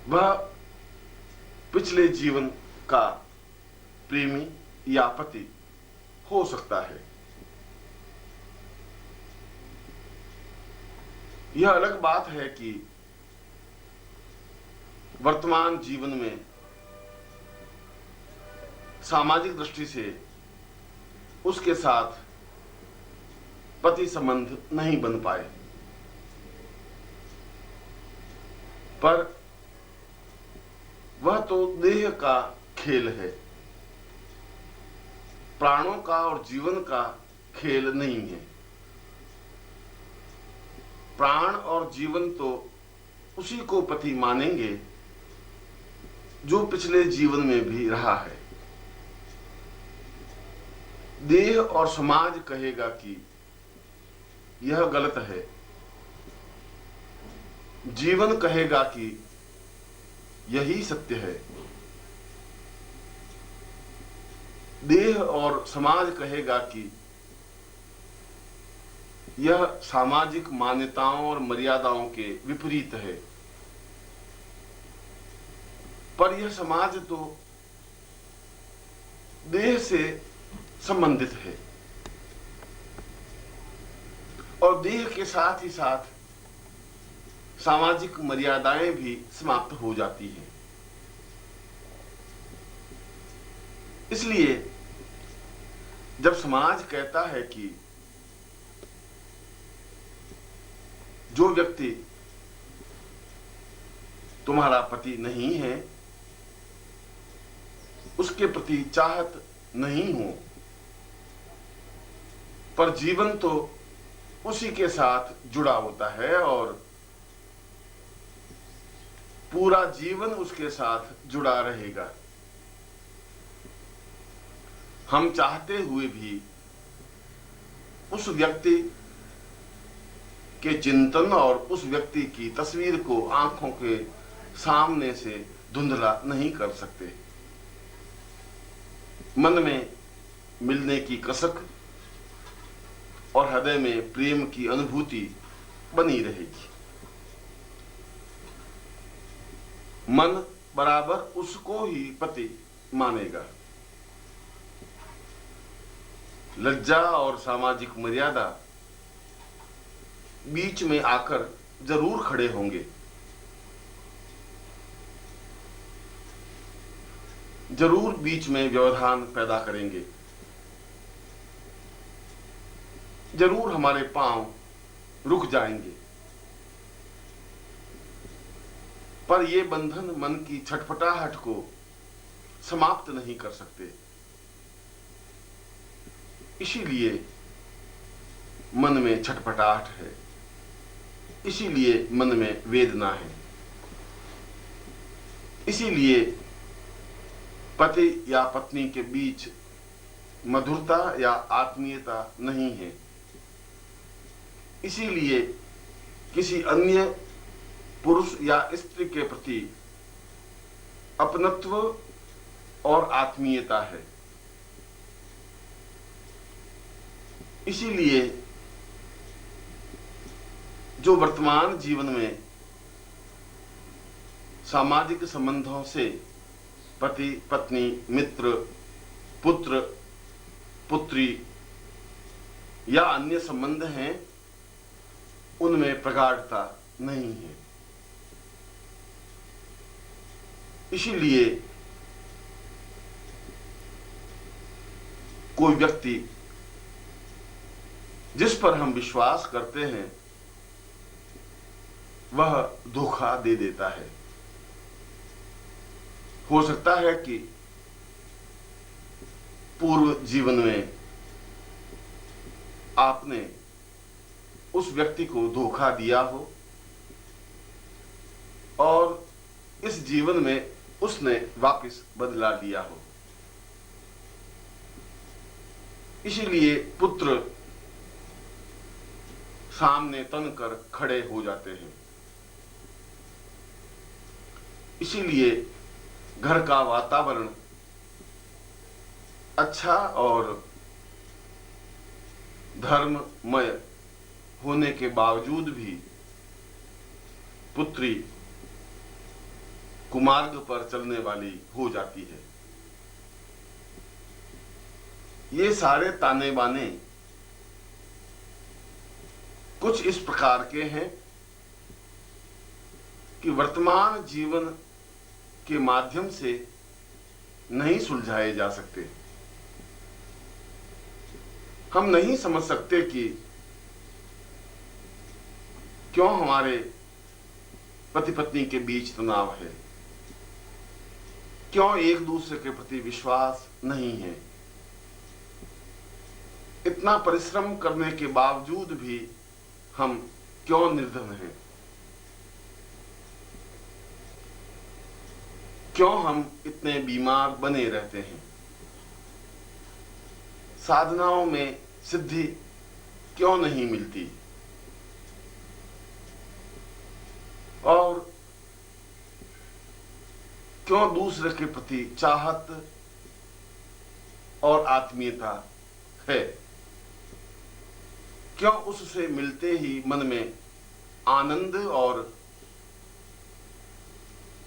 वह पिछले जीवन का प्रेमी या पति हो सकता है। यह अलग बात है कि वर्तमान जीवन में सामाजिक दृष्टि से उसके साथ पति संबंध नहीं बन पाए, पर वह तो देह का खेल है, प्राणों का और जीवन का खेल नहीं है। प्राण और जीवन तो उसी को पति मानेंगे जो पिछले जीवन में भी रहा है। देह और समाज कहेगा कि यह गलत है, जीवन कहेगा कि यही सत्य है। देह और समाज कहेगा कि यह सामाजिक मान्यताओं और मर्यादाओं के विपरीत है। पर यह समाज तो देह से संबंधित है और देह के साथ ही साथ सामाजिक मर्यादाएं भी समाप्त हो जाती हैं। इसलिए जब समाज कहता है कि जो व्यक्ति तुम्हारा पति नहीं है उसके प्रति चाहत नहीं हो, पर जीवन तो उसी के साथ जुड़ा होता है और पूरा जीवन उसके साथ जुड़ा रहेगा। हम चाहते हुए भी उस व्यक्ति के चिंतन और उस व्यक्ति की तस्वीर को आंखों के सामने से धुंधला नहीं कर सकते। मन में मिलने की कसक और हृदय में प्रेम की अनुभूति बनी रहेगी। मन बराबर उसको ही पति मानेगा। लज्जा और सामाजिक मर्यादा बीच में आकर जरूर खड़े होंगे, जरूर बीच में व्यवधान पैदा करेंगे, जरूर हमारे पांव रुक जाएंगे। पर ये बंधन मन की छटपटाहट को समाप्त नहीं कर सकते। इसीलिए मन में छटपटाहट है, इसीलिए मन में वेदना है, इसीलिए पति या पत्नी के बीच मधुरता या आत्मीयता नहीं है, इसीलिए किसी अन्य पुरुष या स्त्री के प्रति अपनत्व और आत्मीयता है। इसीलिए जो वर्तमान जीवन में सामाजिक संबंधों से पति पत्नी मित्र पुत्र पुत्री या अन्य संबंध हैं उनमें प्रगाढ़ता नहीं है। इसीलिए कोई व्यक्ति जिस पर हम विश्वास करते हैं वह धोखा दे देता है। हो सकता है कि पूर्व जीवन में आपने उस व्यक्ति को धोखा दिया हो और इस जीवन में उसने वापस बदला लिया हो। इसीलिए पुत्र सामने तनकर खड़े हो जाते हैं। इसीलिए घर का वातावरण अच्छा और धर्ममय होने के बावजूद भी पुत्री कुमार्ग पर चलने वाली हो जाती है। ये सारे ताने बाने कुछ इस प्रकार के हैं कि वर्तमान जीवन के माध्यम से नहीं सुलझाए जा सकते। हम नहीं समझ सकते कि क्यों हमारे पति पत्नी के बीच तनाव है, क्यों एक दूसरे के प्रति विश्वास नहीं है। इतना परिश्रम करने के बावजूद भी हम क्यों निर्धन हैं, क्यों हम इतने बीमार बने रहते हैं, साधनाओं में सिद्धि क्यों नहीं मिलती, और क्यों दूसरे के प्रति चाहत और आत्मीयता है, क्यों उससे मिलते ही मन में आनंद और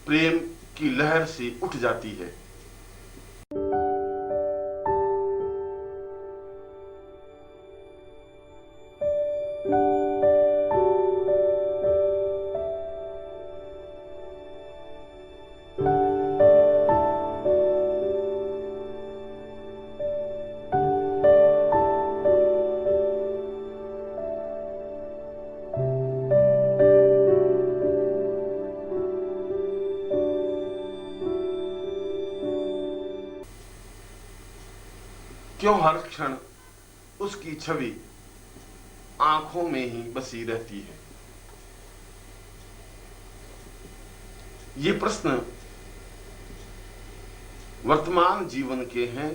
प्रेम की लहर सी उठ जाती है। क्यों हर क्षण उसकी छवि आंखों में ही बसी रहती है। ये प्रश्न वर्तमान जीवन के हैं,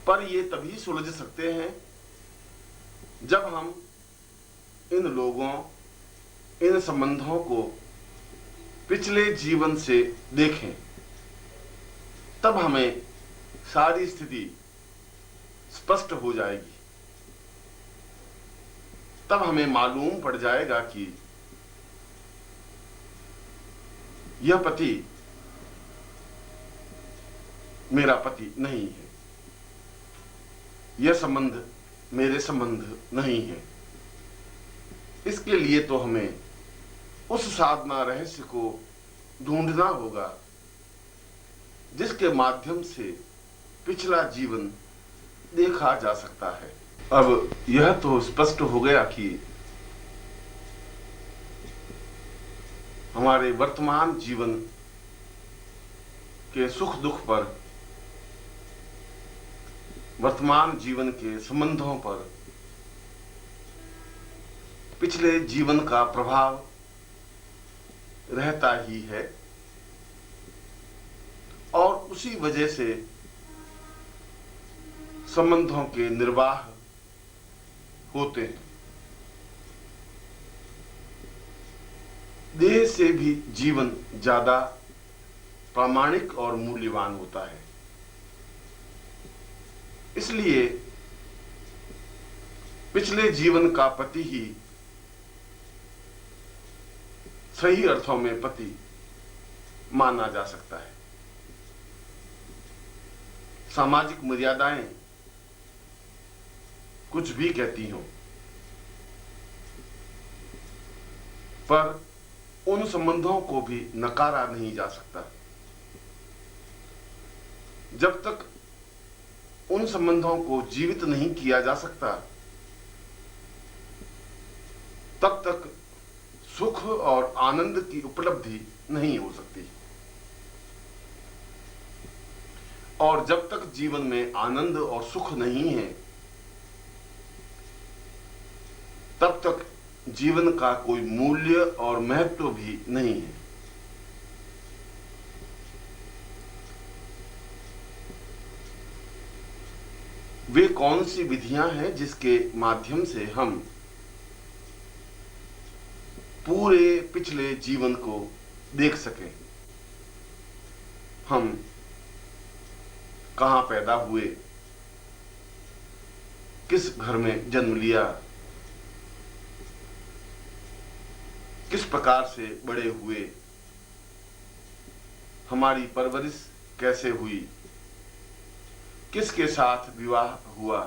पर ये तभी सुलझ सकते हैं जब हम इन लोगों, इन संबंधों को पिछले जीवन से देखें। तब हमें सारी स्थिति स्पष्ट हो जाएगी। तब हमें मालूम पड़ जाएगा कि यह पति मेरा पति नहीं है, यह संबंध मेरे संबंध नहीं है। इसके लिए तो हमें उस साधना रहस्य को ढूंढना होगा जिसके माध्यम से पिछला जीवन देखा जा सकता है। अब यह तो स्पष्ट हो गया कि हमारे वर्तमान जीवन के सुख दुख पर, वर्तमान जीवन के संबंधों पर पिछले जीवन का प्रभाव रहता ही है, और उसी वजह से संबंधों के निर्वाह होते हैं। देह से भी जीवन ज्यादा प्रामाणिक और मूल्यवान होता है। इसलिए पिछले जीवन का पति ही सही अर्थों में पति माना जा सकता है। सामाजिक मर्यादाएं कुछ भी कहती हों, पर उन संबंधों को भी नकारा नहीं जा सकता। जब तक उन संबंधों को जीवित नहीं किया जा सकता, तब तक सुख और आनंद की उपलब्धि नहीं हो सकती। और जब तक जीवन में आनंद और सुख नहीं है, तब तक जीवन का कोई मूल्य और महत्व भी नहीं है। वे कौन सी विधियां हैं जिसके माध्यम से हम पूरे पिछले जीवन को देख सकें? हम कहां पैदा हुए, किस घर में जन्म लिया, किस प्रकार से बड़े हुए, हमारी परवरिश कैसे हुई, किसके साथ विवाह हुआ।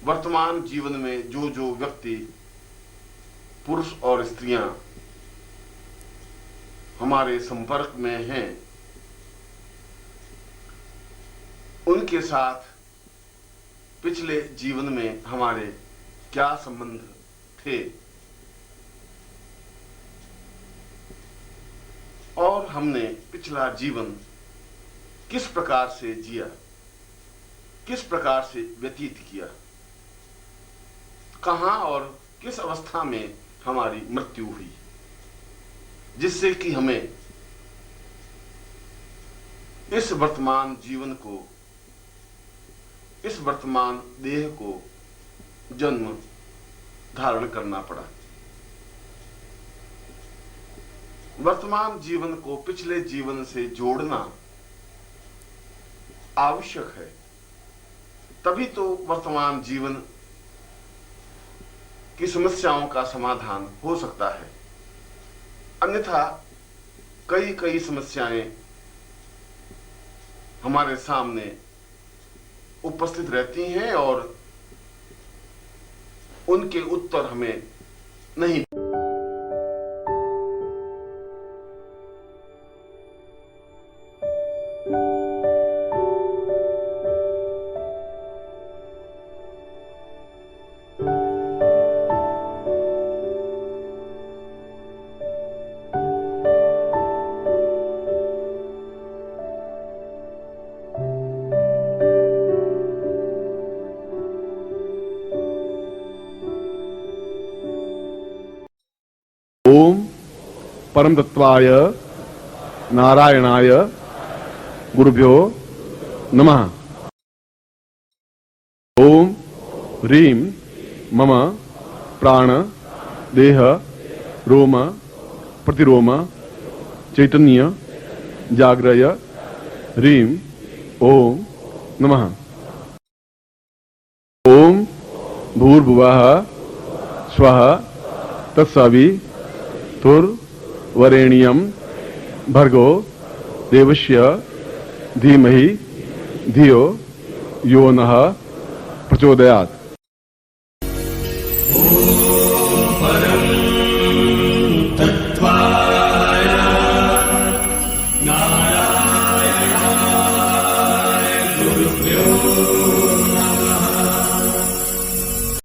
वर्तमान जीवन में जो जो व्यक्ति, पुरुष और स्त्रियां हमारे संपर्क में हैं, उनके साथ पिछले जीवन में हमारे क्या संबंध थे और हमने पिछला जीवन किस प्रकार से जिया, किस प्रकार से व्यतीत किया, कहां और किस अवस्था में हमारी मृत्यु हुई, जिससे कि हमें इस वर्तमान जीवन को, इस वर्तमान देह को जन्म धारण करना पड़ा। वर्तमान जीवन को पिछले जीवन से जोड़ना आवश्यक है, तभी तो वर्तमान जीवन की समस्याओं का समाधान हो सकता है। अन्यथा कई कई समस्याएं हमारे सामने उपस्थित रहती हैं और उनके उत्तर हमें नहीं। ओम परम तत्वाय नारायणाय गुरुभ्यो नमः। ओम ह्रीं मम प्राण देह रोम प्रतिरोम चैतन्य जाग्रय ह्रीं ओम नमः। ओम भूर्भुवः स्वः तत्सवितुर्वरेण्यं भर्गो देवस्य धीमहि धियो यो नः प्रचोदयात्।